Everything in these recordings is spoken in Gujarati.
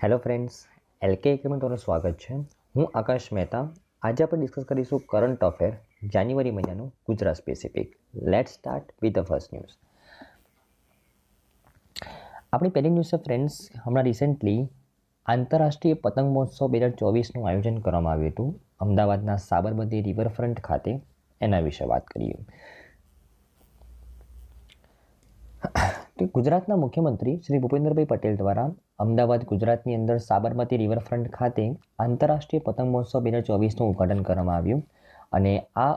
હેલો ફ્રેન્ડ્સ, એલકે એકેમાં તમારું સ્વાગત છે. હું આકાશ મહેતા. આજે આપણે ડિસ્કસ કરીશું કરંટ અફેર જાન્યુઆરી મહિનાનું Gujarat specific. Let's start with the first news. આપણી પહેલી ન્યૂઝ છે ફ્રેન્ડ્સ, હમણાં રિસેન્ટલી આંતરરાષ્ટ્રીય પતંગ મહોત્સવ 2024નું આયોજન કરવામાં આવ્યું હતું અમદાવાદના સાબરમતી રિવરફ્રન્ટ ખાતે. એના વિશે વાત કરીએ. ગુજરાતના મુખ્યમંત્રી શ્રી ભૂપેન્દ્રભાઈ પટેલ દ્વારા અમદાવાદ ગુજરાતની અંદર સાબરમતી રિવરફ્રન્ટ ખાતે આંતરરાષ્ટ્રીય પતંગ મહોત્સવ 2024નું ઉદ્ઘાટન કરવામાં આવ્યું. અને આ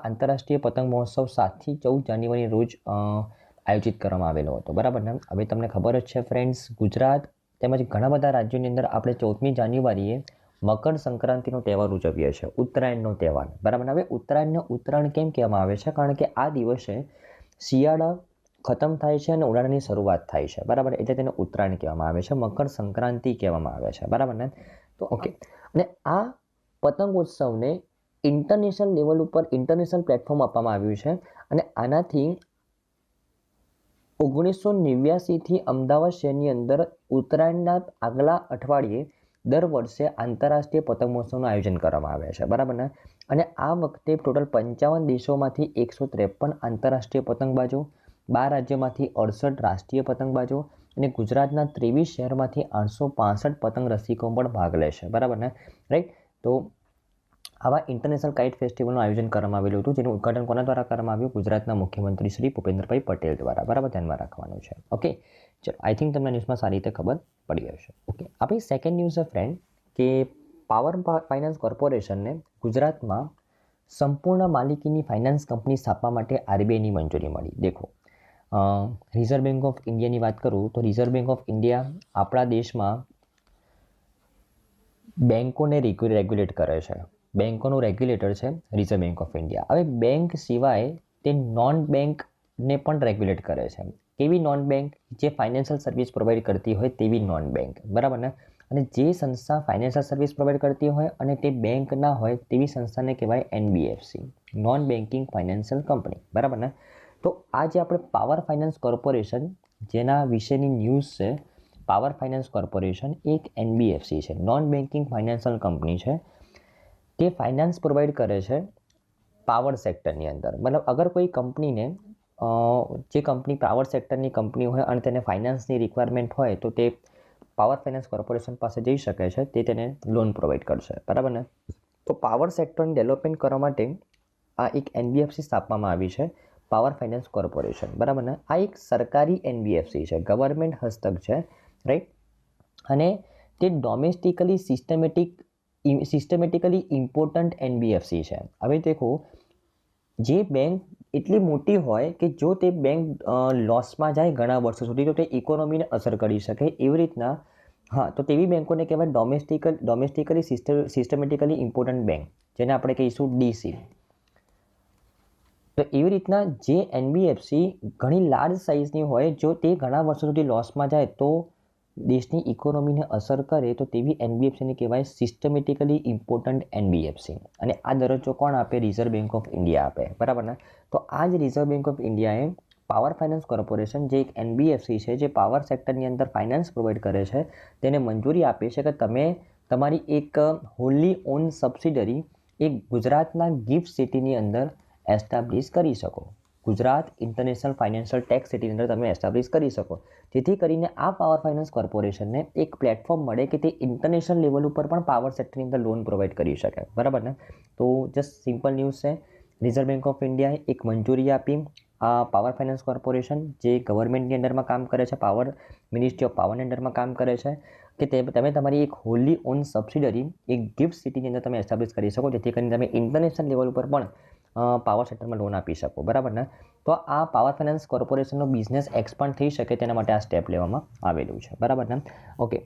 આંતરરાષ્ટ્રીય પતંગ મહોત્સવ 7થી 14 જાન્યુઆરી રોજ આયોજિત કરવામાં આવેલો હતો. બરાબર ને? હવે તમને ખબર જ છે ફ્રેન્ડ્સ, ગુજરાત તેમજ ઘણા બધા રાજ્યોની અંદર આપણે 14મી જાન્યુઆરીએ મકર સંક્રાંતિનો તહેવાર ઉજવીએ છીએ, ઉત્તરાયણનો તહેવાર. બરાબર. હવે ઉત્તરાયણ કેમ કહેવામાં આવે છે? કારણ કે આ દિવસે શિયાળા ખતમ થાય છે અને ઉનાળાની શરૂઆત થાય છે. બરાબર. એટલે તેને ઉત્તરાયણ કહેવામાં આવે છે, મકર સંક્રાંતિ કહેવામાં આવે છે. બરાબર ને? તો ઓકે. અને આ પતંગોત્સવને ઇન્ટરનેશનલ લેવલ ઉપર ઇન્ટરનેશનલ પ્લેટફોર્મ આપવામાં આવ્યું છે. અને આનાથી 1989થી અમદાવાદ શહેરની અંદર ઉત્તરાયણના આગલા અઠવાડિયે દર વર્ષે આંતરરાષ્ટ્રીય પતંગ મહોત્સવનું આયોજન કરવામાં આવે છે. બરાબર ને? અને આ વખતે ટોટલ 55 દેશોમાંથી 153 આંતરરાષ્ટ્રીય પતંગબાજો, 12 રાજ્યોમાંથી 68 રાષ્ટ્રીય પતંગબાજો અને ગુજરાતના 23 શહેરમાંથી 865 પતંગ રસિકો પણ ભાગ લેશે. બરાબર ને? રાઈટ. તો આવા ઇન્ટરનેશનલ કાઇટ ફેસ્ટિવલનું આયોજન કરવામાં આવેલું હતું, જેનું ઉદ્ઘાટન કોના દ્વારા કરવામાં આવ્યું? ગુજરાતના મુખ્યમંત્રી શ્રી ભૂપેન્દ્રભાઈ પટેલ દ્વારા. બરાબર, ધ્યાનમાં રાખવાનું છે. ઓકે, ચલો. આઈ થિંક તમને ન્યૂઝમાં સારી રીતે ખબર પડી હશે. ઓકે, આપણી સેકન્ડ ન્યૂઝ છે ફ્રેન્ડ કે પાવર ફાઇનાન્સ કોર્પોરેશનને ગુજરાતમાં સંપૂર્ણ માલિકીની ફાઇનાન્સ કંપની સ્થાપવા માટે આરબીઆઈની મંજૂરી મળી. દેખો, રિઝર્વ બેંક ઓફ ઇન્ડિયાની વાત કરું તો રિઝર્વ બેંક ઓફ ઇન્ડિયા આપણા દેશમાં બેન્કોને રેગ્યુલેટ કરે છે. બેન્કોનું રેગ્યુલેટર છે રિઝર્વ બેંક ઓફ ઇન્ડિયા. હવે બેંક સિવાય તે નોન બેંકને પણ રેગ્યુલેટ કરે છે. કેવી નોન બેંક? જે ફાઇનાન્શિયલ સર્વિસ પ્રોવાઈડ કરતી હોય તેવી નોન બેંક. બરાબર ને? અને જે સંસ્થા ફાઇનાન્શિયલ સર્વિસ પ્રોવાઈડ કરતી હોય અને તે બેંક ના હોય તેવી સંસ્થાને કહેવાય NBFC, non banking financial company. બરાબર ને? તો આ જે આપણે પાવર ફાઇનાન્સ કોર્પોરેશન જેના વિશેની ન્યૂઝ છે, પાવર ફાઇનાન્સ કોર્પોરેશન એક એનબીએફસી છે, નોન બેન્કિંગ ફાઇનાન્શિયલ કંપની છે. તે ફાઇનાન્સ પ્રોવાઈડ કરે છે પાવર સેક્ટરની અંદર. મતલબ અગર કોઈ કંપનીને જે કંપની પાવર સેક્ટરની કંપની હોય અને તેને ફાઇનાન્સની રિક્વાયરમેન્ટ હોય તો તે પાવર ફાઇનાન્સ કોર્પોરેશન પાસે જઈ શકે છે, તે તેને લોન પ્રોવાઈડ કરશે. બરાબર ને? તો પાવર સેક્ટરને ડેવલપમેન્ટ કરવા માટે આ એક એનબીએફસી સ્થાપવામાં આવી છે, પાવર ફાઇનાન્સ કોર્પોરેશન. બરાબર ને? આ એક સરકારી એનબીએફસી છે, ગવર્મેન્ટ હસ્તક છે. રાઈટ. અને તે ડોમેસ્ટિકલી સિસ્ટમેટિકલી ઇમ્પોર્ટન્ટ એનબીએફસી છે. હવે દેખો, જે બેંક એટલી મોટી હોય કે જો તે બેંક લોસમાં જાય ઘણા વર્ષો સુધી તો તે ઇકોનોમીને અસર કરી શકે, એવી રીતના તો તેવી બેંકોને કહેવાય ડોમેસ્ટિકલી સિસ્ટમેટિકલી ઇમ્પોર્ટન્ટ બેંક, જેને આપણે કહીશું ડીસી. તો એવી રીતના જે એનબીએફસી ઘણી લાર્જ સાઇઝની હોય, જો તે ઘણા વર્ષો સુધી લોસમાં જાય તો દેશની ઇકોનોમીને અસર કરે, તો તેવી એનબીએફસીને કહેવાય સિસ્ટમેટિકલી ઇમ્પોર્ટન્ટ એનબીએફસી. અને આ દરજ્જો કોણ આપે? રિઝર્વ બેંક ઓફ ઇન્ડિયા આપે. બરાબર ને? તો આ જ રિઝર્વ બેંક ઓફ ઇન્ડિયાએ પાવર ફાઇનાન્સ કોર્પોરેશન, જે એક એનબીએફસી છે, જે પાવર સેક્ટરની અંદર ફાઇનાન્સ પ્રોવાઈડ કરે છે, તેને મંજૂરી આપી છે કે તમે તમારી એક હોલી ઓન સબસિડરી એક ગુજરાતના ગિફ્ટ સિટીની અંદર એસ્ટાબ્લિશ કરી શકો. ગુજરાત ઇન્ટરનેશનલ ફાઇનાન્શિયલ ટેક્સ સિટીની અંદર તમે એસ્ટાબ્લિશ કરી શકો. જેથી કરીને આ પાવર ફાઇનાન્સ કોર્પોરેશનને એક પ્લેટફોર્મ મળે કે તે ઇન્ટરનેશનલ લેવલ ઉપર પણ પાવર સેક્ટરની અંદર લોન પ્રોવાઈડ કરી શકે. બરાબર ને? તો જસ્ટ સિમ્પલ ન્યૂઝ છે. રિઝર્વ બેંક ઓફ ઇન્ડિયાએ એક મંજૂરી આપી આ પાવર ફાઇનાન્સ કોર્પોરેશન, જે ગવર્મેન્ટની અંડરમાં કામ કરે છે, મિનિસ્ટ્રી ઓફ પાવરની અંડરમાં કામ કરે છે, કે તમે તમારી એક હોલી ઓન સબસિડરી એક ગિફ્ટ સિટીની અંદર તમે એસ્ટાબ્લિશ કરી શકો, જેથી કરીને તમે ઇન્ટરનેશનલ લેવલ ઉપર પણ પાવર સેક્ટરમાં લોન આપી શકો. બરાબર ને? તો આ પાવર ફાઇનાન્સ કોર્પોરેશનનો બિઝનેસ એક્સપાન્ડ થઈ શકે તેના માટે આ સ્ટેપ લેવામાં આવેલું છે. બરાબર ને? ઓકે.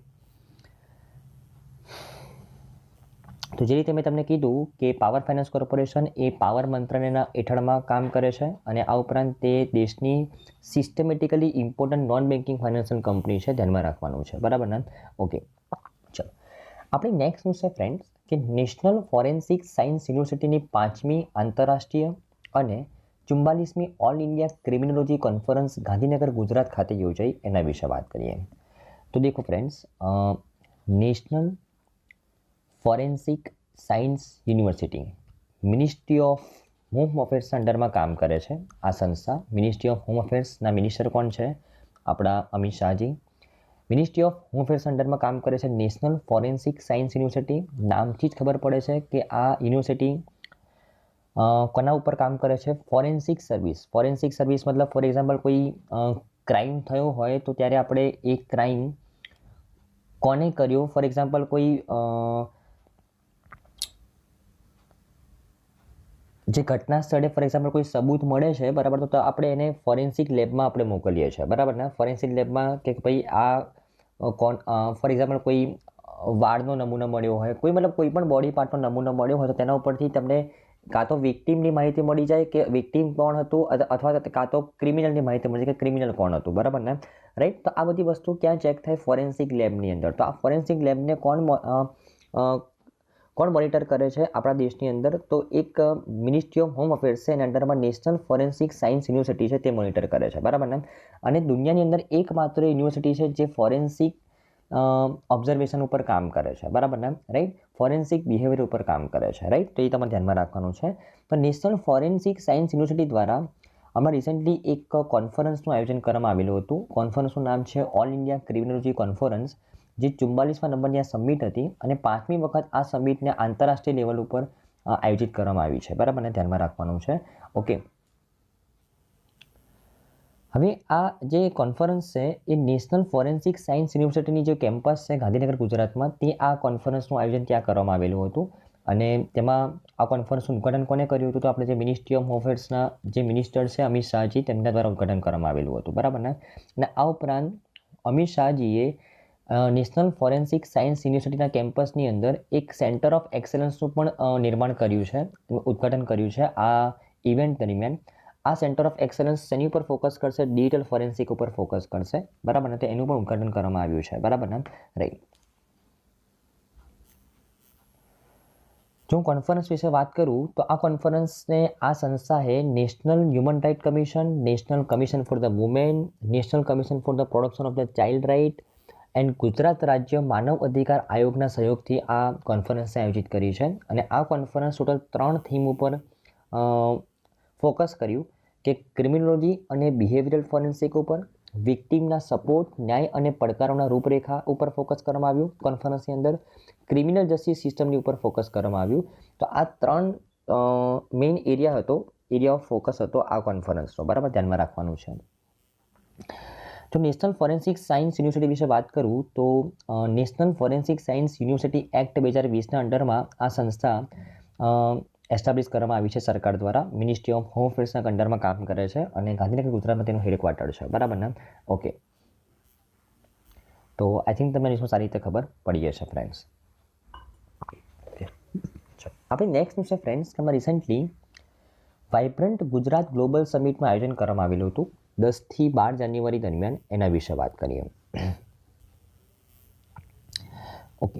તો જે રીતે મેં તમને કીધું કે પાવર ફાઇનાન્સ કોર્પોરેશન એ પાવર મંત્રાલયના હેઠળમાં કામ કરે છે અને આ ઉપરાંત તે દેશની systematically important non banking financial company છે, ધ્યાનમાં રાખવાનું છે. બરાબર ને? ઓકે, ચલો. આપણી નેક્સ્ટ ન્યૂઝ છે ફ્રેન્ડ્સ કે નેશનલ ફોરેન્સિક સાયન્સ યુનિવર્સિટીની 5મી આંતરરાષ્ટ્રીય અને 44મી all India criminology conference Gandhinagar Gujarat ખાતે યોજાઈ. એના વિશે વાત કરીએ. तो देखो friends, national forensic science university ministry of home અફેર્સના અંડરમાં કામ કરે છે આ સંસ્થા. મિનિસ્ટ્રી ઓફ હોમ અફેર્સના મિનિસ્ટર કોણ છે? આપણા Amit Shahaji. Ministry of home affairs અંડરમાં કામ કરે છે નેશનલ ફોરેન્સિક સાયન્સ યુનિવર્સિટી. નામથી જ ખબર પડે છે કે આ યુનિવર્સિટી કોના ઉપર કામ કરે છે? Forensic service. ફોરેન્સિક સર્વિસ મતલબ ફોર એક્ઝામ્પલ કોઈ ક્રાઇમ થયો હોય તો ત્યારે આપણે એ ક્રાઇમ કોને કર્યો, ફોર એક્ઝામ્પલ કોઈ જે ઘટના સ્થળે ફોર એક્ઝામ્પલ કોઈ સબૂત મળે છે, બરાબર, તો આપણે એને ફોરેન્સિક લેબમાં આપણે મોકલીએ છીએ, બરાબર ને. ફોરેન્સિક લેબમાં કે ભાઈ આ ફોર એક્ઝામ્પલ કોઈ વાળનો નમૂનો મળ્યો હોય, કોઈ મતલબ કોઈ પણ બોડી પાર્ટનો નમૂનો મળ્યો હોય તો તેના ઉપરથી તમને કાં તો વિક્ટીમની માહિતી મળી જાય કે વિક્ટીમ કોણ હતું, અથવા કાં તો ક્રિમિનલની માહિતી મળી જાય કે ક્રિમિનલ કોણ હતું, બરાબર ને, રાઈટ. તો આ બધી વસ્તુ ક્યાં ચેક થાય? ફોરેન્સિક લેબની અંદર. તો આ ફોરેન્સિક લેબને કોણ મોનિટર કરે છે આપણા દેશની અંદર? તો એક મિનિસ્ટ્રી ઓફ હોમ અફેર્સ છે, એના અંડરમાં નેશનલ ફોરેન્સિક સાયન્સ યુનિવર્સિટી છે, તે મોનિટર કરે છે, બરાબર ને. અને દુનિયાની અંદર એકમાત્ર યુનિવર્સિટી છે જે ફોરેન્સિક ઓબ્ઝર્વેશન ઉપર કામ કરે છે, બરાબર ને, રાઈટ. ફોરેન્સિક બિહેવિયર ઉપર કામ કરે છે, રાઈટ. તો એ તમારે ધ્યાનમાં રાખવાનું છે. તો નેશનલ ફોરેન્સિક સાયન્સ યુનિવર્સિટી દ્વારા આમાં રિસેન્ટલી એક કોન્ફરન્સનું આયોજન કરવામાં આવેલું હતું. કોન્ફરન્સનું નામ છે ઓલ ઇન્ડિયા ક્રિમિનોલોજી કોન્ફરન્સ, જે 44મા નંબરની આ સમિટ હતી અને 5મી વખત આ સમિટને આંતરરાષ્ટ્રીય લેવલ ઉપર આયોજિત કરવામાં આવી છે, બરાબર ને, ધ્યાનમાં રાખવાનું છે. ઓકે, હવે આ જે કોન્ફરન્સ છે એ નેશનલ ફોરેન્સિક સાયન્સ યુનિવર્સિટીની જે કેમ્પસ છે ગાંધીનગર ગુજરાતમાં, તે આ કોન્ફરન્સનું આયોજન ત્યાં કરવામાં આવેલું હતું. અને તેમાં આ કોન્ફરન્સનું ઉદ્ઘાટન કોને કર્યું હતું? તો આપણે જે મિનિસ્ટ્રી ઓફ હોમ અફેર્સના જે મિનિસ્ટર છે અમિત શાહજી, તેમના દ્વારા ઉદ્ઘાટન કરવામાં આવેલું હતું, બરાબર ને. અને આ ઉપરાંત અમિત શાહજીએ નેશનલ ફોરેન્સિક સાયન્સ યુનિવર્સિટીના કેમ્પસની અંદર એક સેન્ટર ઓફ એક્સલન્સનું પણ નિર્માણ કર્યું છે, ઉદ્ઘાટન કર્યું છે આ ઇવેન્ટ દરમિયાન. આ સેન્ટર ઓફ એક્સલન્સ શેની ઉપર ફોકસ કરશે? ડિજિટલ ફોરેન્સિક ઉપર ફોકસ કરશે, બરાબર ને. તો એનું પણ ઉદ્ઘાટન કરવામાં આવ્યું છે, બરાબર ને, રાઈટ. જો હું કોન્ફરન્સ વિશે વાત કરું તો આ કોન્ફરન્સને આ સંસ્થાએ national human right commission, national commission for the women, national commission for the protection of the child right and Gujarat રાજ્ય માનવ અધિકાર આયોગના સહયોગથી આ કોન્ફરન્સને આયોજિત કરી છે. અને આ કોન્ફરન્સ ટોટલ 3 થીમ ઉપર ફોકસ કર્યું કે ક્રિમિનોલોજી અને બિહેવિયરલ ફોરેન્સિક ઉપર, વિક્ટીમના સપોર્ટ, ન્યાય અને પડકારોના રૂપરેખા ઉપર ફોકસ કરવામાં આવ્યું કોન્ફરન્સની અંદર, ક્રિમિનલ જસ્ટિસ સિસ્ટમની ઉપર ફોકસ કરવામાં આવ્યું. તો આ 3 મેઇન એરિયા ઓફ ફોકસ હતો આ કોન્ફરન્સનો, બરાબર, ધ્યાનમાં રાખવાનું છે. જો નેશનલ ફોરેન્સિક સાયન્સ યુનિવર્સિટી વિશે વાત કરું તો national forensic science university act 2020ના અંડરમાં આ સંસ્થા એસ્ટાબ્લિશ કરવામાં આવી છે સરકાર દ્વારા. મિનિસ્ટ્રી ઓફ હોમ અફેર્સના અંડરમાં કામ કરે છે અને ગાંધીનગર ગુજરાતમાં તેનું હેડક્વાર્ટર છે, બરાબર ને. ઓકે, તો આઈ થિંક તમને એની સારી રીતે ખબર પડી જશે ફ્રેન્ડ્સ. આપણે નેક્સ્ટ ન્યૂઝ છે ફ્રેન્ડ્સ, તમે રિસેન્ટલી વાઇબ્રન્ટ ગુજરાત ગ્લોબલ સમિટનું આયોજન કરવામાં આવેલું હતું 10 થી 12 જાન્યુઆરી દરમિયાન. એના વિશે વાત કરીએ. ઓકે,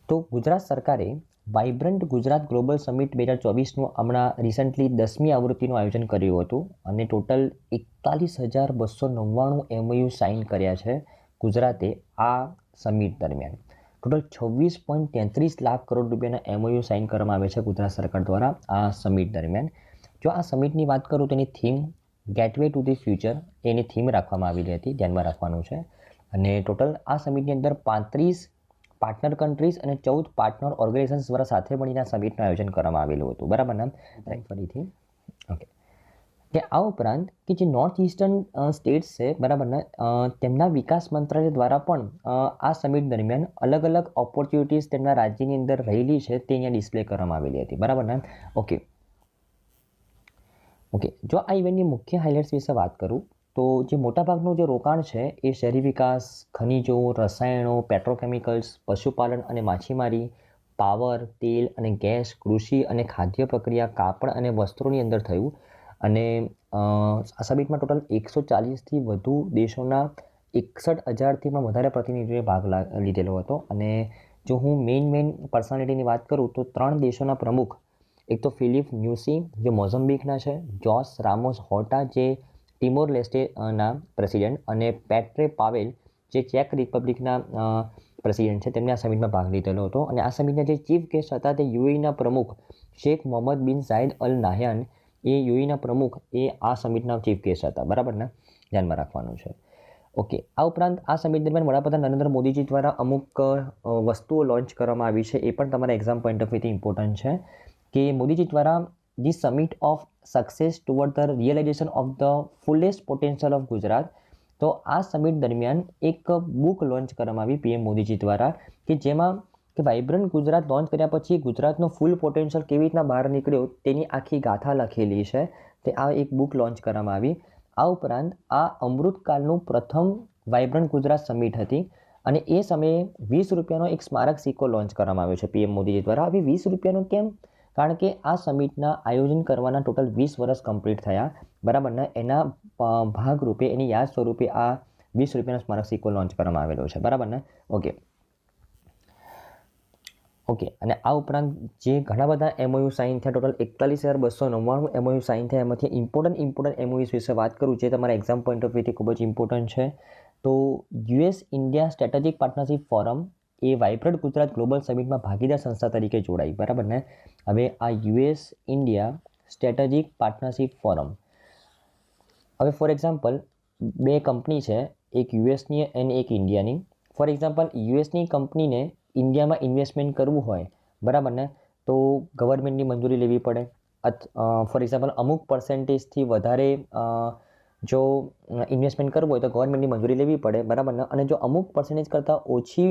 તો ગુજરાત સરકારે વાઇબ્રન્ટ ગુજરાત ગ્લોબલ સમિટ 2024નું હમણાં રિસેન્ટલી 10મી આવૃત્તિનું આયોજન કર્યું હતું અને ટોટલ 41,299 MOU સાઇન કર્યા છે ગુજરાતે આ સમિટ દરમિયાન. ટોટલ 26.33 લાખ કરોડ રૂપિયાના MOU સાઇન કરવામાં આવે છે ગુજરાત સરકાર દ્વારા આ સમિટ દરમિયાન. જો આ સમિટની વાત કરું તો એની theme gateway to the future એની થીમ રાખવામાં આવેલી હતી, ધ્યાનમાં રાખવાનું છે. અને ટોટલ આ સમિટની અંદર 35 પાર્ટનર કન્ટ્રીઝ અને 14 પાર્ટનર ઓર્ગેનાઇઝેશન્સ દ્વારા સાથે મળીને આ સમિટનું આયોજન કરવામાં આવેલું હતું, બરાબર ને, ફરીથી. ઓકે, કે આ ઉપરાંત કે જે નોર્થ ઇસ્ટર્ન સ્ટેટ્સ છે, બરાબર ને, તેમના વિકાસ મંત્રાલય દ્વારા પણ આ સમિટ દરમિયાન અલગ અલગ ઓપોર્ચ્યુનિટીઝ તેમના રાજ્યની અંદર રહેલી છે તે અહીંયા ડિસ્પ્લે કરવામાં આવેલી હતી, બરાબર ને. ઓકે, જો આ ઇવેન્ટની મુખ્ય હાઇલાઇટ્સ વિશે વાત કરું તો જે મોટાભાગનું જે રોકાણ છે એ શહેરી વિકાસ, ખનિજો, રસાયણો, પેટ્રોકેમિકલ્સ, પશુપાલન અને માછીમારી, પાવર, તેલ અને ગેસ, કૃષિ અને ખાદ્ય પ્રક્રિયા, કાપડ અને વસ્ત્રોની અંદર થયું. અને આ સમિટમાં ટોટલ 140થી વધુ દેશોના 61,000થી પણ વધારે પ્રતિનિધિઓએ ભાગ લીધેલો હતો. અને જો હું મેઇન પર્સનાલિટીની વાત કરું તો 3 દેશોના પ્રમુખ, એક તો ફિલિપ ન્યુસી જે મોઝમ્બિકના છે, જોસ રામોસ હોર્ટા જે ટિમોર લેસ્ટેના પ્રેસિડેન્ટ અને પેટ્રે પાવેલ જે ચેક રિપબ્લિકના પ્રેસિડેન્ટ છે તેમને આ સમિટમાં ભાગ લીધેલો હતો. અને આ સમિટના જે ચીફ ગેસ્ટ હતા તે યુએઈના પ્રમુખ શેખ મોહમ્મદ બિન ઝાયદ અલ નાહયાન, એ યુએઈના પ્રમુખ એ આ સમિટના ચીફ ગેસ્ટ હતા. બરાબર ને, ધ્યાનમાં રાખવાનું છે. ઓકે, આ ઉપરાંત આ સમિટ દરમિયાન વડાપ્રધાન નરેન્દ્ર મોદીજી દ્વારા અમુક વસ્તુઓ લોન્ચ કરવામાં આવી છે. એ પણ તમારા એક્ઝામ પોઈન્ટ ઓફ વ્યૂથી ઇમ્પોર્ટન્ટ છે કે મોદીજી દ્વારા the summit of success toward the realization of the fullest potential of Gujarat. તો આ સમિટ દરમિયાન એક બુક લોન્ચ કરવામાં આવી પીએમ મોદીજી દ્વારા, કે જેમાં કે વાઇબ્રન્ટ ગુજરાત લોન્ચ કર્યા પછી ગુજરાતનો ફૂલ પોટેન્શિયલ કેવી રીતના બહાર નીકળ્યો તેની આખી ગાથા લખેલી છે. તે આ એક બુક લોન્ચ કરવામાં આવી. આ ઉપરાંત આ અમૃતકાળનું પ્રથમ વાઇબ્રન્ટ ગુજરાત સમિટ હતી અને એ સમયે 20 રૂપિયાનો એક સ્મારક સિક્કો લોન્ચ કરવામાં આવ્યો છે પીએમ મોદીજી દ્વારા. હવે 20 રૂપિયાનો કેમ? કારણ કે આ સમિટના આયોજન કરવાના ટોટલ 20 વર્ષ કમ્પ્લીટ થયા. બરાબર ને, એના ભાગરૂપે એની યાદ સ્વરૂપે આ 20 રૂપિયાનો સ્મારક સિક્કો લોન્ચ કરવામાં આવેલો છે. બરાબર ને, ઓકે. અને આ ઉપરાંત જે ઘણા બધા એમઓયુ સાઇન થયા, ટોટલ 41,299 એમઓયુ સાઇન થયા. એમાંથી ઇમ્પોર્ટન્ટ એમઓયુઝ વિશે વાત કરું જે તમારા એક્ઝામ પોઈન્ટ ઓફ વ્યૂથી ખૂબ જ ઇમ્પોર્ટન્ટ છે. તો US India strategic partnership forum એ વાઇબ્રન્ટ ગુજરાત ગ્લોબલ સમિટમાં ભાગીદાર સંસ્થા તરીકે જોડાઈ. બરાબર ને, હવે આ US India strategic partnership forum, હવે ફોર એક્ઝામ્પલ બે કંપની છે, એક યુએસની અને એક ઇન્ડિયાની. ફોર એક્ઝામ્પલ યુએસની કંપનીને ઇન્ડિયામાં ઇન્વેસ્ટમેન્ટ કરવું હોય, બરાબર ને, તો ગવર્મેન્ટની મંજૂરી લેવી પડે. ફોર એક્ઝામ્પલ અમુક પર્સન્ટેજથી વધારે જો ઇન્વેસ્ટમેન્ટ કરવું હોય તો ગવર્મેન્ટની મંજૂરી લેવી પડે. બરાબર ને, અને જો અમુક પર્સન્ટેજ કરતાં ઓછી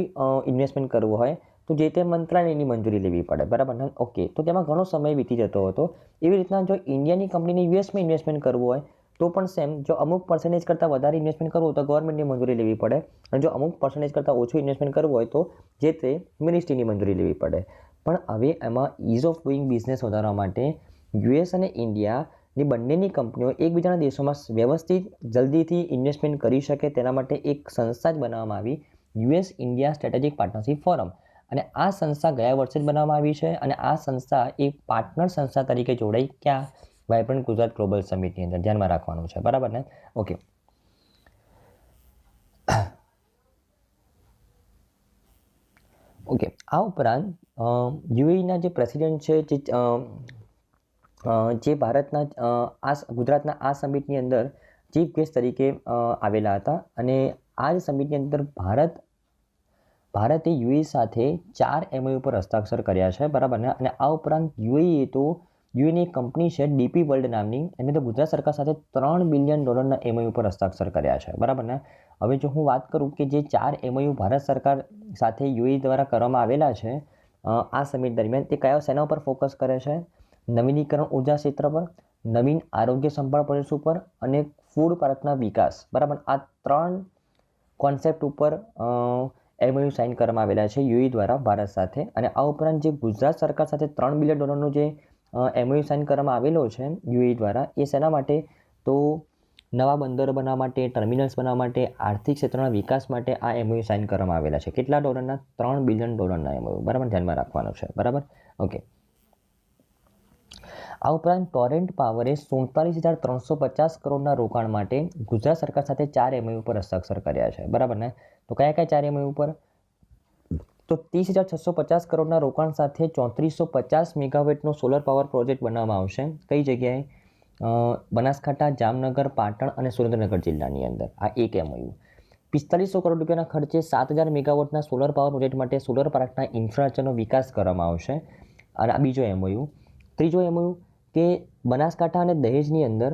ઇન્વેસ્ટમેન્ટ કરવું હોય તો જે તે મંત્રાલયની મંજૂરી લેવી પડે. બરાબર ને, ઓકે. તો તેમાં ઘણો સમય વીતી જતો હતો. એવી રીતના જો ઇન્ડિયાની કંપનીને યુએસમાં ઇન્વેસ્ટમેન્ટ કરવું હોય તો પણ સેમ, જો અમુક પર્સન્ટેજ કરતાં વધારે ઇન્વેસ્ટમેન્ટ કરવું હોય તો ગવર્મેન્ટની મંજૂરી લેવી પડે. અને જો અમુક પર્સન્ટેજ કરતાં ઓછું ઇન્વેસ્ટમેન્ટ કરવું હોય તો જે તે મિનિસ્ટ્રીની મંજૂરી લેવી પડે. પણ હવે એમાં ઇઝ ઓફ ડુઈંગ બિઝનેસ વધારવા માટે યુએસ અને ઇન્ડિયાની બંનેની કંપનીઓ એકબીજાના દેશોમાં વ્યવસ્થિત જલ્દીથી ઇન્વેસ્ટમેન્ટ કરી શકે તેના માટે એક સંસ્થા જ બનાવવામાં આવી, US India strategic partnership forum. અને આ સંસ્થા ગયા વર્ષે જ બનાવવામાં આવી છે અને આ સંસ્થા એક પાર્ટનર સંસ્થા તરીકે જોડાઈ ક્યાં? વાઇબ્રન્ટ ગુજરાત ગ્લોબલ સમિટની અંદર. ધ્યાનમાં રાખવાનું છે. બરાબર ને, ઓકે. આ ઉપરાંત યુએઈના જે પ્રેસિડેન્ટ છે જે ભારતના ગુજરાતના આ સમિટની અંદર ચીફ ગેસ્ટ તરીકે આવેલા હતા. અને આ જ સમિટની અંદર ભારતે યુએઈ સાથે 4 એમઓયુ પર હસ્તાક્ષર કર્યા છે. બરાબર ને, અને આ ઉપરાંત યુએઈની એક કંપની છે ડીપી વર્લ્ડ નામની, એમને તો ગુજરાત સરકાર સાથે $3 બિલિયન એમઓયુ પર હસ્તાક્ષર કર્યા છે. બરાબર ને, હવે જો હું વાત કરું કે જે 4 એમઓયુ ભારત સરકાર સાથે યુએઈ દ્વારા કરવામાં આવેલા છે આ સમિટ દરમિયાન, તે કયા શેના ઉપર ફોકસ કરે છે? નવીનીકરણ ઉર્જા ક્ષેત્ર પર, નવીન આરોગ્ય સંભાળ પ્રદેશ ઉપર અને ફૂડ પાર્કના વિકાસ. બરાબર, આ 3 કોન્સેપ્ટ ઉપર એમઓયુ સાઇન કરવામાં આવેલા છે યુએઈ દ્વારા ભારત સાથે. અને આ ઉપરાંત જે ગુજરાત સરકાર સાથે $3 બિલિયન જે એમઓયુ સાઇન કરવામાં આવેલો છે યુએઈ દ્વારા, એ શેના માટે? તો નવા બંદરો બનાવવા માટે, ટર્મિનલ્સ બનાવવા માટે, આર્થિક ક્ષેત્રના વિકાસ માટે આ એમઓયુ સાઇન કરવામાં આવેલા છે. કેટલા ડોલરના? $3 બિલિયન એમઓયુ. બરાબર, ધ્યાનમાં રાખવાનું છે. બરાબર, ઓકે. આ ઉપરાંત ટોરેન્ટ પાવરે 47,350 કરોડના રોકાણ માટે ગુજરાત સરકાર સાથે 4 એમઓયુ પર હસ્તાક્ષર કર્યા છે. બરાબર ને, તો કયા 4 એમઓયુ પર? તો 30,650 કરોડના રોકાણ સાથે 3450 મેગાવોટનો સોલર પાવર પ્રોજેક્ટ બનાવવામાં આવશે. કઈ જગ્યાએ? બનાસકાંઠા, જામનગર, પાટણ અને સુરેન્દ્રનગર જિલ્લાની અંદર. આ એક એમઓયુ. 4500 કરોડ રૂપિયાના ખર્ચે 7000 મેગાવોટના સોલર પાવર પ્રોજેક્ટ માટે સોલર પાર્કના ઇન્ફ્રાસ્ટ્રક્ચરનો વિકાસ કરવામાં આવશે. અને આ બીજો એમઓયુ. ત્રીજો એમઓયુ કે બનાસકાંઠા અને દહેજની અંદર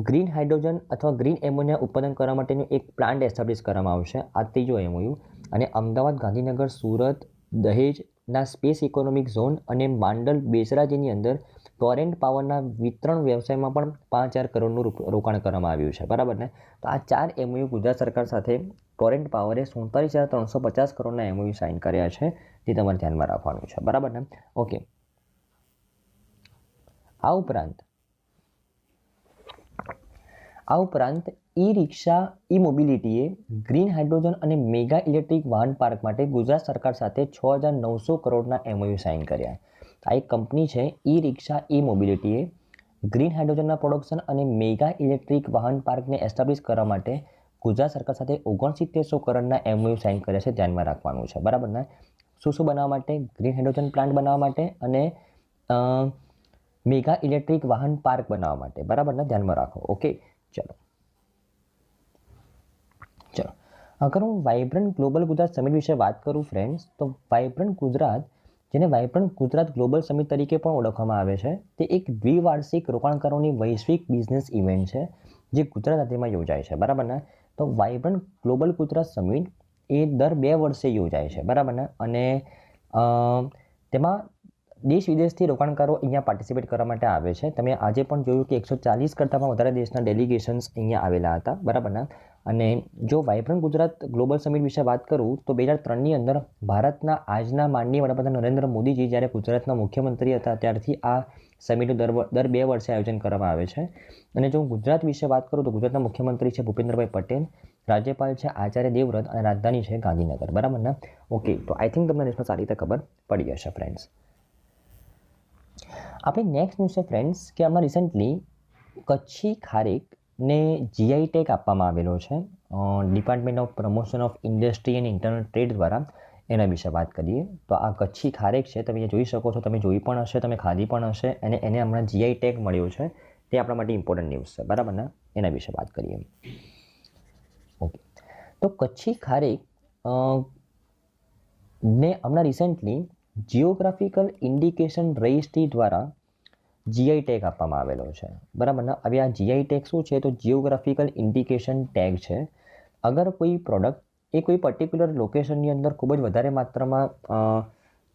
ગ્રીન હાઇડ્રોજન અથવા ગ્રીન એમોનિયા ઉત્પાદન કરવા માટેનું એક પ્લાન્ટ એસ્ટાબ્લિશ કરવામાં આવશે. આ ત્રીજો એમઓયુ. અને અમદાવાદ, ગાંધીનગર, સુરત, દહેજના સ્પેસ ઇકોનોમિક ઝોન અને માંડલ, બેચરાજીની અંદર ટોરેન્ટ પાવરના વિતરણ વ્યવસાયમાં પણ 5000 કરોડનું રોકાણ કરવામાં આવ્યું છે. બરાબર ને, તો આ 4 એમઓયુ ગુજરાત સરકાર સાથે ટોરેન્ટ પાવરે 47,350 કરોડના એમઓયુ સાઇન કર્યા છે. તે તમારે ધ્યાનમાં રાખવાનું છે. બરાબર ને, ઓકે. આ ઉપરાંત ઈ રિક્ષા, ઈ મોબિલિટીએ ગ્રીન હાઇડ્રોજન અને મેગા ઇલેક્ટ્રિક વાહન પાર્ક માટે ગુજરાત સરકાર સાથે 6,900 કરોડના એમઓયુ સાઇન કર્યા. આ એક કંપની છે ઈ રિક્ષા, ઈ મોબિલિટીએ ગ્રીન હાઇડ્રોજનના પ્રોડક્શન અને મેગા ઇલેક્ટ્રિક વાહન પાર્કને એસ્ટાબ્લિશ કરવા માટે ગુજરાત સરકાર સાથે 6900 કરોડના MOU સાઇન કર્યા છે, ધ્યાનમાં રાખવાનું છે. બરાબર ને? શું બનાવવા માટે? ગ્રીન હાઇડ્રોજન પ્લાન્ટ બનાવવા માટે અને મેગા ઇલેક્ટ્રિક વાહન પાર્ક બનાવવા માટે. બરાબર ને? ધ્યાનમાં રાખો. ઓકે, ચલો. અગર હું વાઇબ્રન્ટ ગ્લોબલ ગુજરાત સમિટ વિશે વાત કરું ફ્રેન્ડ્સ, તો વાઇબ્રન્ટ ગુજરાત, જેને વાઇબ્રન્ટ ગુજરાત ગ્લોબલ સમિટ તરીકે પણ ઓળખવામાં આવે છે, તે એક દ્વિવાર્ષિક રોકાણકારોની વૈશ્વિક બિઝનેસ ઇવેન્ટ છે જે ગુજરાત રાજ્યમાં યોજાય છે. બરાબર ને? તો વાઇબ્રન્ટ ગ્લોબલ ગુજરાત સમિટ એ દર 2 વર્ષે યોજાય છે. બરાબર ને? અને તેમાં દેશ વિદેશથી રોકાણકારો અહીંયા પાર્ટિસિપેટ કરવા માટે આવે છે. તમે આજે પણ જોયું કે 140 કરતાં પણ વધારે દેશના ડેલિગેશન્સ અહીંયા આવેલા હતા. બરાબર ને? અને જો વાઇબ્રન્ટ ગુજરાત ગ્લોબલ સમિટ વિશે વાત કરું તો 2003ની અંદર ભારતના આજના માનનીય વડાપ્રધાન નરેન્દ્ર મોદીજી જ્યારે ગુજરાતના મુખ્યમંત્રી હતા ત્યારથી આ સમિટનું દર 2 વર્ષે આયોજન કરવામાં આવે છે. અને જો હું ગુજરાત વિશે વાત કરું તો ગુજરાતના મુખ્યમંત્રી છે ભૂપેન્દ્રભાઈ પટેલ, રાજ્યપાલ છે આચાર્ય દેવવ્રત અને રાજધાની છે ગાંધીનગર. બરાબર ને? ઓકે, તો આઈ થિંક તમને દેશમાં સારી રીતે ખબર પડી હશે ફ્રેન્ડ્સ. આપણી નેક્સ્ટ ન્યૂઝ છે ફ્રેન્ડ્સ કે હમણાં રિસન્ટલી કચ્છી ખારેકને GI ટેગ આપવામાં આવેલો છે department of promotion of industry and internal trade દ્વારા. એના વિશે વાત કરીએ તો આ કચ્છી ખારેક છે, તમે જોઈ શકો છો, તમે જોઈ પણ હશે, તમે ખાધી પણ હશે, અને એને હમણાં GI ટેગ મળ્યો છે. તે આપણા માટે ઇમ્પોર્ટન્ટ ન્યૂઝ છે. બરાબર ને? એના વિશે વાત કરીએ. ઓકે, તો કચ્છી ખારેક ને હમણાં રિસન્ટલી જિયોગ્રાફિકલ ઇન્ડિકેશન રજિસ્ટ્રી દ્વારા GI ટેગ આપવામાં આવેલો છે. બરાબર ને? હવે આ GI ટેગ શું છે? તો જિયોગ્રાફિકલ ઇન્ડિકેશન ટેગ છે. અગર કોઈ પ્રોડક્ટ એ કોઈ પર્ટિક્યુલર લોકેશનની અંદર ખૂબ જ વધારે માત્રામાં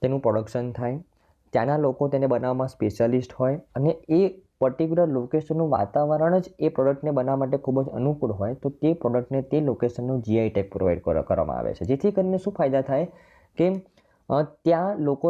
તેનું પ્રોડક્શન થાય, ત્યાંના લોકો તેને બનાવવામાં સ્પેશિયાલિસ્ટ હોય અને એ પર્ટિક્યુલર લોકેશનનું વાતાવરણ જ એ પ્રોડક્ટને બનાવવા માટે ખૂબ જ અનુકૂળ હોય, તો તે પ્રોડક્ટને તે લોકેશનનું GI ટેગ પ્રોવાઈડ કરવામાં આવે છે. જેથી કરીને શું ફાયદા થાય કે ત્યાં લોકો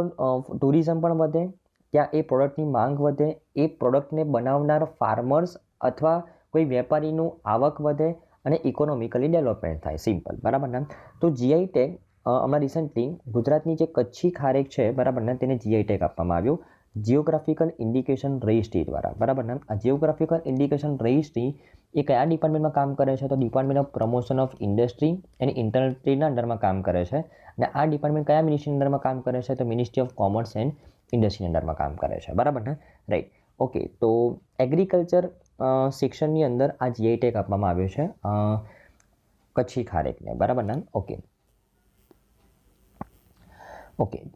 ટુરિઝમ પણ વધે, ત્યાં એ પ્રોડક્ટની માંગ વધે, એ પ્રોડક્ટને બનાવનાર ફાર્મર્સ અથવા કોઈ વેપારીનું આવક વધે અને ઇકોનોમિકલી ડેવલપમેન્ટ થાય. સિમ્પલ. બરાબર ને? તો GI ટેગ હમણાં રિસન્ટલી ગુજરાતની જે કચ્છી ખારેક છે, બરાબર ને, તેને GI ટેગ આપવામાં આવ્યો જિયોગ્રાફિકલ ઇન્ડિકેશન રજિસ્ટ્રી દ્વારા. બરાબર ને? આ જિયોગ્રાફિકલ ઇન્ડિકેશન રજિસ્ટ્રી એ કયા ડિપાર્ટમેન્ટમાં કામ કરે છે? તો department of promotion of industry and internal ટ્રેડના અંડરમાં કામ કરે છે. અને આ ડિપાર્ટમેન્ટ કયા મિનિસ્ટ્રીના અંડરમાં કામ કરે છે? તો મિનિસ્ટ્રી ઓફ કોમર્સ એન્ડ ઇન્ડસ્ટ્રીના અંડરમાં કામ કરે છે. બરાબર ને? રાઈટ. ઓકે, તો એગ્રીકલ્ચર સેક્શનની અંદર આ GI ટેગ આપવામાં આવ્યો છે કચ્છી ખારેકને. બરાબર ને? ઓકે,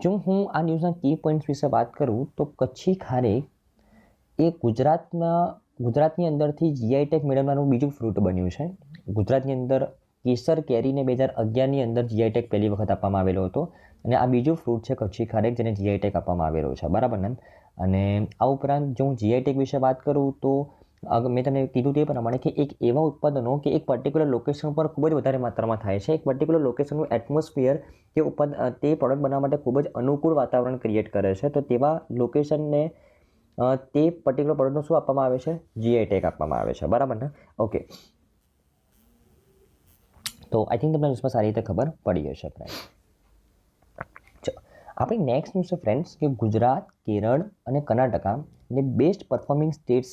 જો હું આ ન્યૂઝના કી પોઈન્ટ્સ વિશે વાત કરું તો કચ્છી ખારેક એ ગુજરાતની અંદરથી GI ટેગ મેળવવાનું બીજું ફ્રૂટ બન્યું છે. ગુજરાતની અંદર કેસર કેરીને 2011ની અંદર GI ટેગ પહેલી વખત આપવામાં આવેલો હતો અને આ બીજું ફ્રૂટ છે કચ્છી ખારેક જેને GI ટેગ આપવામાં આવેલો છે. બરાબર ને? અને આ ઉપરાંત જો હું GI ટેગ વિશે વાત કરું તો મેં તમને કીધું તે પ્રમાણે કે એક એવા ઉત્પાદનો કે એક પર્ટિક્યુલર લોકેશન પર ખૂબ જ વધારે માત્રામાં થાય છે, એક પર્ટિક્યુલર લોકેશનનું એટમોસ્ફિયર તે પ્રોડક્ટ બનાવવા માટે ખૂબ જ અનુકૂળ વાતાવરણ ક્રિએટ કરે છે. તો તેવા લોકેશનને તે પર્ટિક્યુલર પ્રોડક્ટનું શું આપવામાં આવે છે? GI ટેગ આપવામાં આવે છે. બરાબર ને? ઓકે, તો આઈ થિંક તમને ન્યૂઝમાં સારી રીતે ખબર પડી હશે ફ્રેન્ડ. ચલો, આપણી નેક્સ્ટ ન્યૂઝ છે ફ્રેન્ડ્સ કે ગુજરાત, કેરળ અને કર્ણાટકાને બેસ્ટ પરફોર્મિંગ સ્ટેટ્સ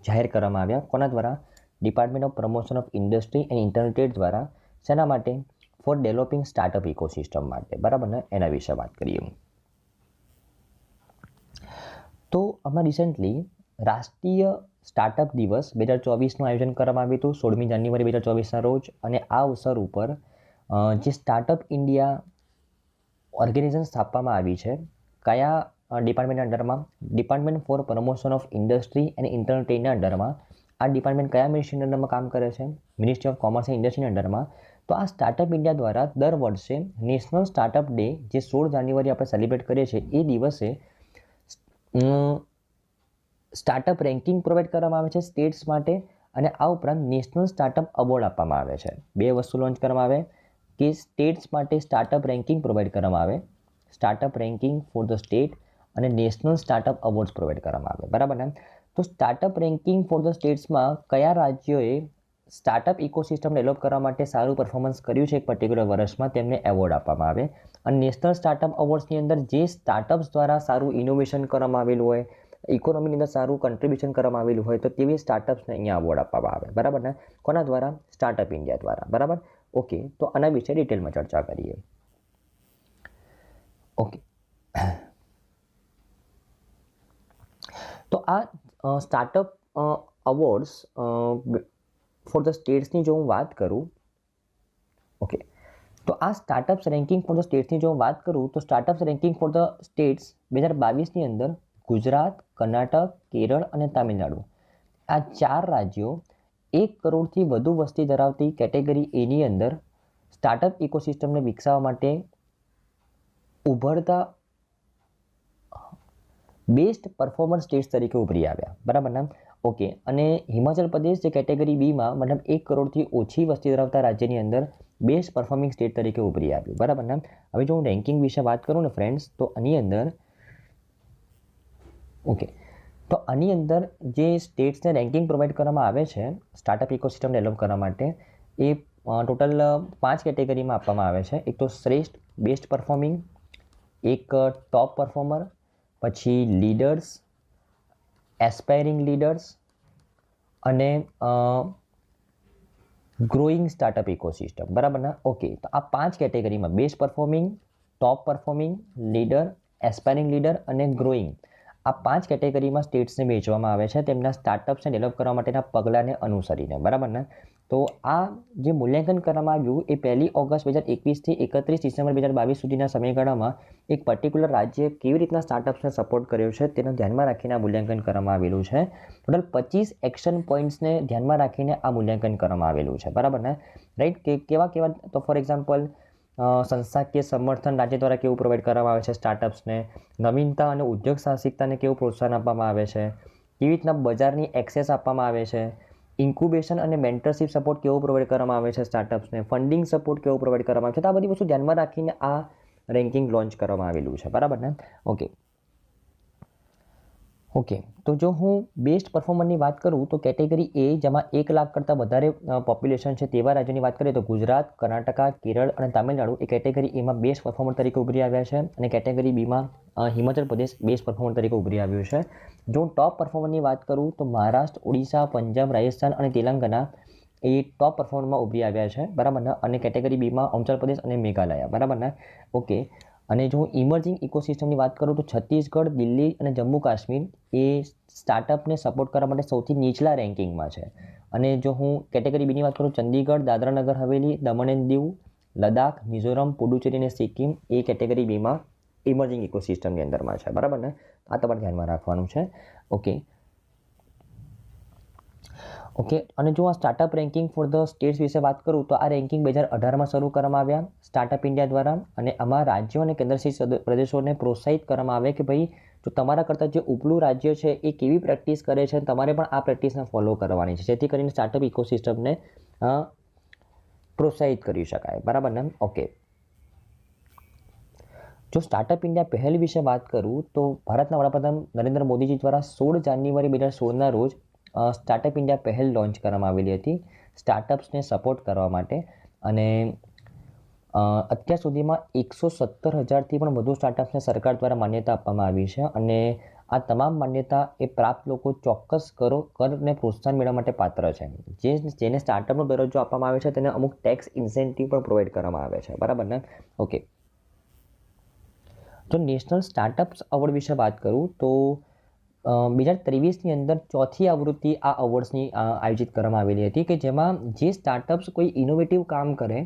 જાહેર કરવામાં આવ્યા. કોના દ્વારા? Department of promotion of industry and internal trade દ્વારા. શેના માટે? ફોર ડેવલપિંગ સ્ટાર્ટઅપ ઇકોસિસ્ટમ માટે. બરાબર ને? એના વિશે વાત કરીએ. તો હમણાં રિસન્ટલી રાષ્ટ્રીય સ્ટાર્ટઅપ દિવસ 2024નું આયોજન કરવામાં આવ્યું હતું 16મી જાન્યુઆરી 2024ના રોજ. અને આ અવસર ઉપર જે સ્ટાર્ટઅપ ઇન્ડિયા ઓર્ગેનાઇઝેશન સ્થાપવામાં આવી છે, કયા ડિપાર્ટમેન્ટના અંડરમાં? Department for promotion of industry and internal ટ્રેડના અંડરમાં. આ ડિપાર્ટમેન્ટ કયા મિનિસ્ટ્રીના અંડરમાં કામ કરે છે? મિનિસ્ટ્રી ઓફ કોમર્સ એન્ડ ઇન્ડસ્ટ્રીના અંડરમાં. તો આ સ્ટાર્ટઅપ ઇન્ડિયા દ્વારા દર વર્ષે નેશનલ સ્ટાર્ટઅપ ડે જે 16 જાન્યુઆરી આપણે સેલિબ્રેટ કરીએ છીએ એ દિવસે સ્ટાર્ટઅપ રેન્કિંગ પ્રોવાઈડ કરવામાં આવે છે સ્ટેટ્સ માટે. અને આ ઉપરાંત નેશનલ સ્ટાર્ટઅપ એવોર્ડ આપવામાં આવે છે. 2 વસ્તુ લોન્ચ કરવામાં આવે કે સ્ટેટ્સ માટે સ્ટાર્ટઅપ રેન્કિંગ પ્રોવાઈડ કરવામાં આવે, startup ranking for the state, અને નેશનલ સ્ટાર્ટઅપ એવોર્ડ્સ પ્રોવાઈડ કરવામાં આવે. બરાબર ને? તો સ્ટાર્ટઅપ રેન્કિંગ ફોર ધ સ્ટેટ્સમાં કયા રાજ્યોએ સ્ટાર્ટઅપ ઇકોસિસ્ટમ ડેવલપ કરવા માટે સારું પરફોર્મન્સ કર્યું છે એક પર્ટિક્યુલર વર્ષમાં તેમને એવોર્ડ આપવામાં આવે. અને નેશનલ સ્ટાર્ટઅપ એવોર્ડ્સની અંદર જે સ્ટાર્ટઅપ્સ દ્વારા સારું ઇનોવેશન કરવામાં આવેલું હોય, ઇકોનોમીની અંદર સારું કન્ટ્રીબ્યુશન કરવામાં આવેલું હોય તો તેવી સ્ટાર્ટઅપ્સને અહીંયા અવોર્ડ આપવામાં આવે, બરાબર ને? કોના દ્વારા? સ્ટાર્ટઅપ ઇન્ડિયા દ્વારા, બરાબર? ઓકે, તો આના વિશે ડિટેલમાં ચર્ચા કરીએ. ઓકે, તો આ સ્ટાર્ટઅપ અવોર્ડ્સ ફોર ધ સ્ટેટ્સની જો હું વાત કરું, ઓકે, તો આ સ્ટાર્ટઅપ્સ રેન્કિંગ ફોર ધ સ્ટેટ્સની જો હું વાત કરું તો startups ranking for the states 2022ની અંદર ગુજરાત, કર્ણાટક, કેરળ અને તામિલનાડુ આ 4 રાજ્યો 1 કરોડથી વધુ વસ્તી ધરાવતી કેટેગરી એની અંદર સ્ટાર્ટઅપ ઇકોસિસ્ટમને વિકસાવવા માટે ઉભરતા બેસ્ટ પરફોર્મન્સ સ્ટેટ્સ તરીકે ઉભરી આવ્યા, બરાબર ને? ઓકે, અને હિમાચલ પ્રદેશ જે કેટેગરી બીમાં મતલબ 1 કરોડથી ઓછી વસ્તી ધરાવતા રાજ્યની અંદર બેસ્ટ પરફોર્મિંગ સ્ટેટ તરીકે ઉભરી આવ્યું, બરાબર ને? હવે જો હું રેન્કિંગ વિશે વાત કરું ને ફ્રેન્ડ્સ, તો આની અંદર ઓકે, તો આની અંદર જે સ્ટેટ્સને રેન્કિંગ પ્રોવાઈડ કરવામાં આવે છે સ્ટાર્ટઅપ ઇકોસિસ્ટમ ડેવલપ કરવા માટે એ ટોટલ 5 કેટેગરીમાં આપવામાં આવે છે. એક તો શ્રેષ્ઠ બેસ્ટ પરફોર્મિંગ, એક ટોપ પરફોર્મર, પછી લીડર્સ, એસ્પાયરિંગ લીડર્સ અને ગ્રોઈંગ સ્ટાર્ટઅપ ઇકોસિસ્ટમ, બરાબર ને? ઓકે, તો આ 5 કેટેગરીમાં બેસ્ટ પરફોર્મિંગ, ટોપ પરફોર્મિંગ, લીડર, એસ્પાયરિંગ લીડર અને ગ્રોઈંગ આ 5 કેટેગરીમાં સ્ટેટ્સને વહેંચવામાં આવે છે તેમના સ્ટાર્ટઅપ્સને ડેવલપ કરવા માટેના પગલાંને અનુસરીને, બરાબર ને? તો આ જે મૂલ્યાંકન કરવામાં આવ્યું એ 1 ઓગસ્ટ 2021થી 31 ડિસેમ્બર 2022 સુધીના સમયગાળામાં એક પર્ટિક્યુલર રાજ્યે કેવી રીતના સ્ટાર્ટઅપ્સને સપોર્ટ કર્યો છે તેને ધ્યાનમાં રાખીને આ મૂલ્યાંકન કરવામાં આવેલું છે. ટોટલ 25 એક્શન પોઈન્ટ્સને ધ્યાનમાં રાખીને આ મૂલ્યાંકન કરવામાં આવેલું છે, બરાબર ને? રાઈટ, કે કેવા તો ફોર એક્ઝામ્પલ સંસ્થાકીય સમર્થન રાજ્ય દ્વારા કેવું પ્રોવાઈડ કરવામાં આવે છે સ્ટાર્ટઅપ્સને, નવીનતા અને ઉદ્યોગ સાહસિકતાને કેવું પ્રોત્સાહન આપવામાં આવે છે, કેવી રીતના બજારની એક્સેસ આપવામાં આવે છે, ઇન્ક્યુબેશન અને મેન્ટરશિપ સપોર્ટ કેવો પ્રોવાઈડ કરવામાં આવે છે સ્ટાર્ટઅપ્સને, ફંડિંગ સપોર્ટ કેવો પ્રોવાઈડ કરવામાં આવે છે. તો આ બધી વસ્તુ ધ્યાનમાં રાખીને આ રેન્કિંગ લોન્ચ કરવામાં આવેલું છે, બરાબર ને? ઓકે, તો જો હું બેસ્ટ પરફોર્મરની વાત કરું તો કેટેગરી એ જેમાં 1 લાખ કરતાં વધારે પોપ્યુલેશન છે તેવા રાજ્યોની વાત કરીએ તો ગુજરાત, કર્ણાટકા, કેરળ અને તામિલનાડુ એ કેટેગરી એમાં બેસ્ટ પરફોર્મર તરીકે ઉભરી આવ્યા છે અને category બીમાં Himachal Pradesh best performer તરીકે ઉભરી આવ્યું છે. જો હું ટોપ પરફોર્મરની વાત કરું તો મહારાષ્ટ્ર, ઓડિશા, પંજાબ, રાજસ્થાન અને તેલંગાના એ ટોપ પરફોર્મરમાં ઉભરી આવ્યા છે, બરાબર ને? અને કેટેગરી બીમાં અરુણાચલ પ્રદેશ અને મેઘાલય, બરાબર ને? ઓકે, અને જો હું ઇમર્જિંગ ઇકોસિસ્ટમની વાત કરું તો છત્તીસગઢ, દિલ્હી અને જમ્મુ કાશ્મીર એ સ્ટાર્ટઅપને સપોર્ટ કરવા માટે સૌથી નીચલા રેન્કિંગમાં છે. અને જો હું કેટેગરી બીની વાત કરું ચંદીગઢ, દાદરા નગર હવેલી, દમણ એન્ડ દીવ, લદ્દાખ, મિઝોરમ, પુડુચેરી અને સિક્કિમ એ કેટેગરી બીમાં ઇમર્જિંગ ઇકોસિસ્ટમની અંદરમાં છે, બરાબર ને? આ તમારે ધ્યાનમાં રાખવાનું છે. ઓકે, અને જો આ startup ranking for the states વિશે વાત કરું તો આ રેન્કિંગ 2018માં શરૂ કરવામાં આવ્યા સ્ટાર્ટઅપ ઇન્ડિયા દ્વારા અને આમાં રાજ્યો અને કેન્દ્રશાસિત પ્રદેશોને પ્રોત્સાહિત કરવામાં આવે કે ભાઈ જો તમારા કરતાં જે ઉપલું રાજ્ય છે એ કેવી પ્રેક્ટિસ કરે છે તમારે પણ આ પ્રેક્ટિસને ફોલો કરવાની છે જેથી કરીને સ્ટાર્ટઅપ ઇકોસિસ્ટમને પ્રોત્સાહિત કરી શકાય, બરાબર ને? ઓકે, જો સ્ટાર્ટઅપ ઇન્ડિયા પહેલ વિશે વાત કરું તો ભારતના વડાપ્રધાન નરેન્દ્ર મોદીજી દ્વારા 16 જાન્યુઆરી 2016ના રોજ સ્ટાર્ટઅપ ઇન્ડિયા પહેલ લોન્ચ કરવામાં આવેલી હતી સ્ટાર્ટઅપ્સને સપોર્ટ કરવા માટે અને અત્યાર સુધીમાં 117,000થી પણ વધુ સ્ટાર્ટઅપ્સને સરકાર દ્વારા માન્યતા આપવામાં આવી છે અને આ તમામ માન્યતા એ પ્રાપ્ત લોકો ચોક્કસ કરને પ્રોત્સાહન મેળવવા માટે પાત્ર છે. જેને સ્ટાર્ટઅપનો દરજ્જો આપવામાં આવે છે તેને અમુક ટેક્સ ઇન્સેન્ટિવ પણ પ્રોવાઈડ કરવામાં આવે છે, બરાબર ને? ઓકે, તો નેશનલ સ્ટાર્ટઅપ્સ એવોર્ડ વિશે વાત કરું તો 2023ની અંદર 4થી આવૃત્તિ આ અવોર્ડ્સની આયોજિત કરવામાં આવેલી હતી કે જેમાં જે સ્ટાર્ટઅપ્સ કોઈ ઇનોવેટિવ કામ કરે,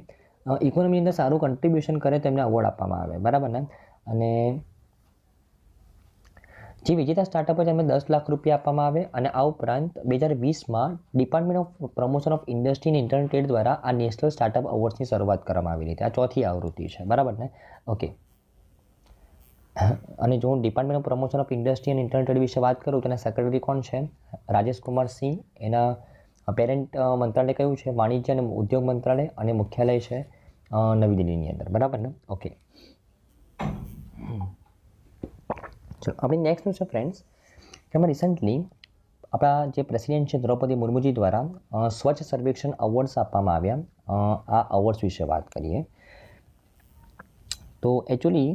ઇકોનોમીની અંદર સારું કન્ટ્રીબ્યુશન કરે તેમને અવોર્ડ આપવામાં આવે, બરાબર ને? અને જે વિજેતા સ્ટાર્ટઅપ છે એમને 10 લાખ રૂપિયા આપવામાં આવે અને આ ઉપરાંત 2020માં department of promotion of industry and internet trade દ્વારા આ નેશનલ સ્ટાર્ટઅપ અવોર્ડ્સની શરૂઆત કરવામાં આવેલી હતી. આ 4થી આવૃત્તિ છે, બરાબર ને? ઓકે, અને જો હું department of promotion of industry and internet trade વિશે વાત કરું તો એના સેક્રેટરી કોણ છે? રાજેશ કુમાર સિંહ. એના પેરેન્ટ મંત્રાલય કયું છે? વાણિજ્ય અને ઉદ્યોગ મંત્રાલય અને મુખ્યાલય છે નવી દિલ્હીની અંદર, બરાબર ને? ઓકે, ચલો આપણી નેક્સ્ટનું છે ફ્રેન્ડ્સ કે અમે રિસન્ટલી આપણા જે પ્રેસિડેન્ટ છે દ્રૌપદી મુર્મુજી દ્વારા સ્વચ્છ સર્વેક્ષણ અવોર્ડ્સ આપવામાં આવ્યા. આ અવોર્ડ્સ વિશે વાત કરીએ તો એકચ્યુઅલી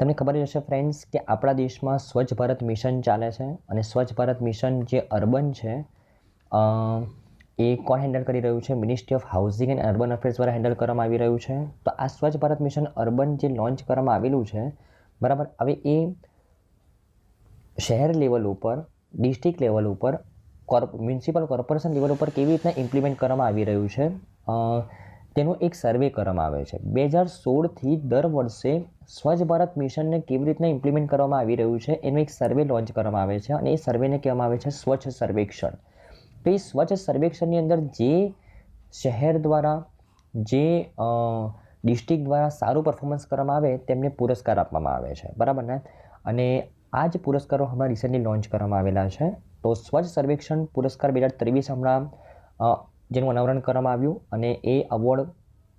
તમને ખબર જ હશે ફ્રેન્ડ્સ કે આપણા દેશમાં સ્વચ્છ ભારત મિશન ચાલે છે અને સ્વચ્છ ભારત મિશન જે અર્બન છે એ કોણ હેન્ડલ કરી રહ્યું છે? Ministry of housing and urban affairs દ્વારા હેન્ડલ કરવામાં આવી રહ્યું છે. તો આ સ્વચ્છ ભારત મિશન અર્બન જે લોન્ચ કરવામાં આવેલું છે, બરાબર, હવે એ શહેર લેવલ ઉપર, ડિસ્ટ્રિક્ટ લેવલ ઉપર, મ્યુનિસિપલ કોર્પોરેશન લેવલ ઉપર કેવી રીતના ઇમ્પ્લિમેન્ટ કરવામાં આવી રહ્યું છે તેનો એક સર્વે કરવામાં આવે છે. 2016થી દર વર્ષે સ્વચ્છ ભારત મિશનને કેવી રીતના ઇમ્પ્લિમેન્ટ કરવામાં આવી રહ્યું છે એનો એક સર્વે લોન્ચ કરવામાં આવે છે અને એ સર્વેને કહેવામાં આવે છે સ્વચ્છ સર્વેક્ષણ. તો એ સ્વચ્છ સર્વેક્ષણની અંદર જે શહેર દ્વારા, જે ડિસ્ટ્રિક્ટ દ્વારા સારું પરફોર્મન્સ કરવામાં આવે તેમને પુરસ્કાર આપવામાં આવે છે, બરાબર ને? અને આ જ પુરસ્કારો હમણાં રિસેન્ટલી લોન્ચ કરવામાં આવેલા છે. તો સ્વચ્છ સર્વેક્ષણ પુરસ્કાર 2023 હમણાં જેનું અનાવરણ કરવામાં આવ્યું અને એ એવોર્ડ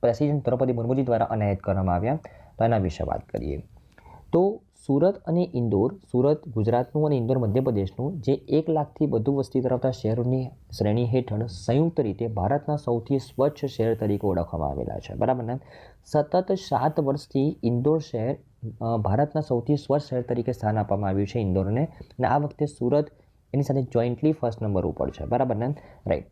પ્રેસિડેન્ટ દ્રૌપદી મુર્મુજી દ્વારા એનાયત કરવામાં આવ્યા. તો એના વિશે વાત કરીએ તો સુરત અને ઇન્દોર, સુરત ગુજરાતનું અને ઇન્દોર મધ્યપ્રદેશનું, જે 1 લાખથી વધુ વસ્તી ધરાવતા શહેરોની શ્રેણી હેઠળ સંયુક્ત રીતે ભારતના સૌથી સ્વચ્છ શહેર તરીકે ઓળખવામાં આવેલા છે, બરાબર ને? સતત 7 વર્ષથી ઇન્દોર શહેર ભારતના સૌથી સ્વચ્છ શહેર તરીકે સ્થાન આપવામાં આવ્યું છે ઇન્દોરને, અને આ વખતે સુરત એની સાથે જોઈન્ટલી ફર્સ્ટ નંબર ઉપર છે, બરાબર ને? રાઈટ.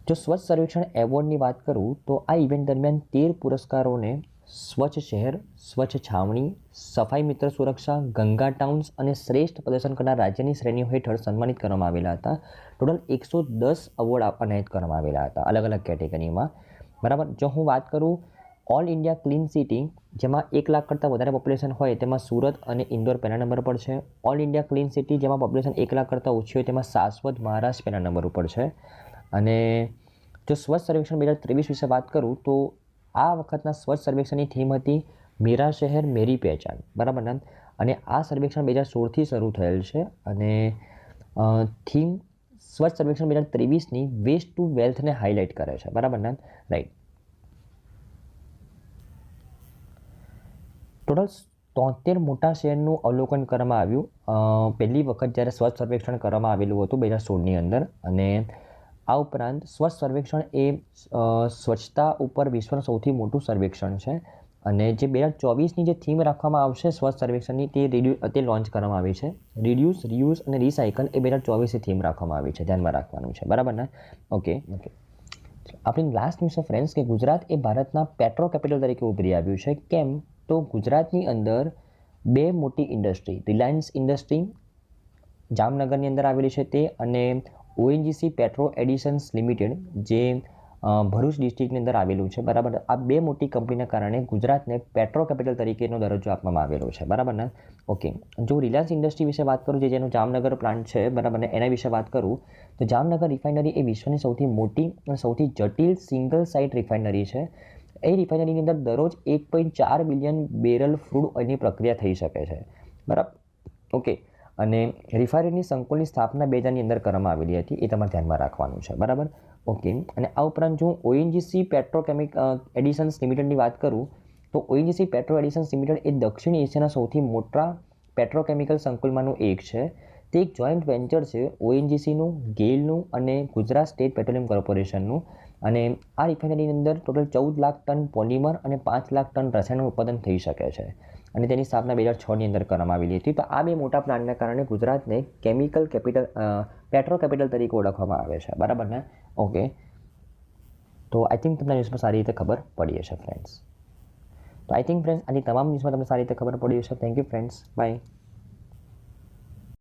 જો સ્વચ્છ સર્વેક્ષણ એવોર્ડની વાત કરું તો આ ઇવેન્ટ દરમિયાન 13 પુરસ્કારોને સ્વચ્છ શહેર, સ્વચ્છ છાવણી, સફાઈ મિત્ર સુરક્ષા, ગંગા ટાઉન્સ અને શ્રેષ્ઠ પ્રદર્શન કરનાર રાજ્યની શ્રેણીઓ હેઠળ સન્માનિત કરવામાં આવેલા હતા. ટોટલ 110 એવોર્ડ એનાયત કરવામાં આવેલા હતા અલગ અલગ કેટેગરીમાં, બરાબર. જો હું વાત કરું ઓલ ઇન્ડિયા ક્લીન સિટી, જેમાં 1 લાખ કરતાં વધારે પોપ્યુલેશન હોય તેમાં સુરત અને ઇન્દોર પહેલા નંબર પર છે. ઓલ ઇન્ડિયા ક્લીન સિટી જેમાં પોપ્યુલેશન 1 લાખ કરતાં ઓછી હોય તેમાં શાશ્વત મહારાષ્ટ્ર પહેલા નંબર ઉપર છે. અને જો સ્વચ્છ સર્વેક્ષણ 2023 વિશે વાત કરું તો આ વખતના સ્વચ્છ સર્વેક્ષણની થીમ હતી મેરા શહેર મેરી પહેચાન, બરાબર ને? અને આ સર્વેક્ષણ 2016થી શરૂ થયેલ છે અને થીમ સ્વચ્છ સર્વેક્ષણ 2023ની વેસ્ટ ટુ વેલ્થને હાઇલાઇટ કરે છે, બરાબર ને? રાઈટ. ટોટલ 73 મોટા શહેરનું અવલોકન કરવામાં આવ્યું પહેલી વખત જ્યારે સ્વચ્છ સર્વેક્ષણ કરવામાં આવેલું હતું 2016ની અંદર. અને આ ઉપરાંત સ્વચ્છ સર્વેક્ષણ એ સ્વચ્છતા ઉપર વિશ્વનું સૌથી મોટું સર્વેક્ષણ છે અને જે 2024ની જે થીમ રાખવામાં આવશે સ્વચ્છ સર્વેક્ષણની તે લોન્ચ કરવામાં આવી છે. રિડ્યુસ, રિયુઝ અને રિસાયકલ એ 2024ની થીમ રાખવામાં આવી છે, ધ્યાનમાં રાખવાનું છે, બરાબર ને? ઓકે. આપણી લાસ્ટ ન્યૂઝ છે ફ્રેન્ડ્સ કે ગુજરાત એ ભારતના પેટ્રો કેપિટલ તરીકે ઉભરી આવ્યું છે. કેમ? તો ગુજરાતની અંદર 2 મોટી ઇન્ડસ્ટ્રી, રિલાયન્સ ઇન્ડસ્ટ્રી જામનગરની અંદર આવેલી છે તે, અને ONGC પેટ્રો એડિશન્સ લિમિટેડ જે ભરૂચ ડિસ્ટ્રિક્ટની અંદર આવેલું છે, બરાબર. આ 2 મોટી કંપનીના કારણે ગુજરાતને પેટ્રો કેપિટલ તરીકેનો દરજ્જો આપવામાં આવેલો છે, બરાબર ને? ઓકે. જો રિલાયન્સ ઇન્ડસ્ટ્રી વિશે વાત કરું, જેનો જામનગર પ્લાન્ટ છે, બરાબર ને, એના વિશે વાત કરું તો જામનગર રિફાઇનરી એ વિશ્વની સૌથી મોટી અને સૌથી જટિલ સિંગલ સાઇટ રિફાઇનરી છે. એ રિફાઇનરીની અંદર દરરોજ 1.4 બિલિયન બેરલ ક્રૂડ ઓઇલની પ્રક્રિયા થઈ શકે છે, બરાબર. ઓકે. અને રિફાઇનરીની સંકુલની સ્થાપના 2000ની અંદર કરવામાં આવેલી હતી, એ તમારે ધ્યાનમાં રાખવાનું છે, બરાબર. ઓકે. અને આ ઉપરાંત જો ONGC એડિશન્સ લિમિટેડની વાત કરું તો ONGC પેટ્રો એડિશન્સ લિમિટેડ એ દક્ષિણ એશિયાના સૌથી મોટા પેટ્રોકેમિકલ સંકુલમાંનું એક છે. તે એક જોઈન્ટ વેન્ચર છે ONGCનું, ગેઇલનું અને ગુજરાત સ્ટેટ પેટ્રોલિયમ કોર્પોરેશનનું. અને આ રિફાઇનરીની અંદર ટોટલ 14 લાખ ટન પોલિમર અને 5 લાખ ટન રસાયણનું ઉત્પાદન થઈ શકે છે અને તેની સ્થાપના 2006ની અંદર કરવામાં આવેલી હતી. તો આ 2 મોટા પ્લાન્ટના કારણે ગુજરાતને કેમિકલ કેપિટલ, પેટ્રો કેપિટલ તરીકે ઓળખવામાં આવે છે, બરાબર ને? ઓકે. તો આઈ થિંક તમને ન્યૂઝમાં સારી રીતે ખબર પડી હશે ફ્રેન્ડ્સ. તો આઈ થિંક ફ્રેન્ડ્સ આની તમામ ન્યૂઝમાં તમને સારી રીતે ખબર પડી હશે. Thank you friends, by.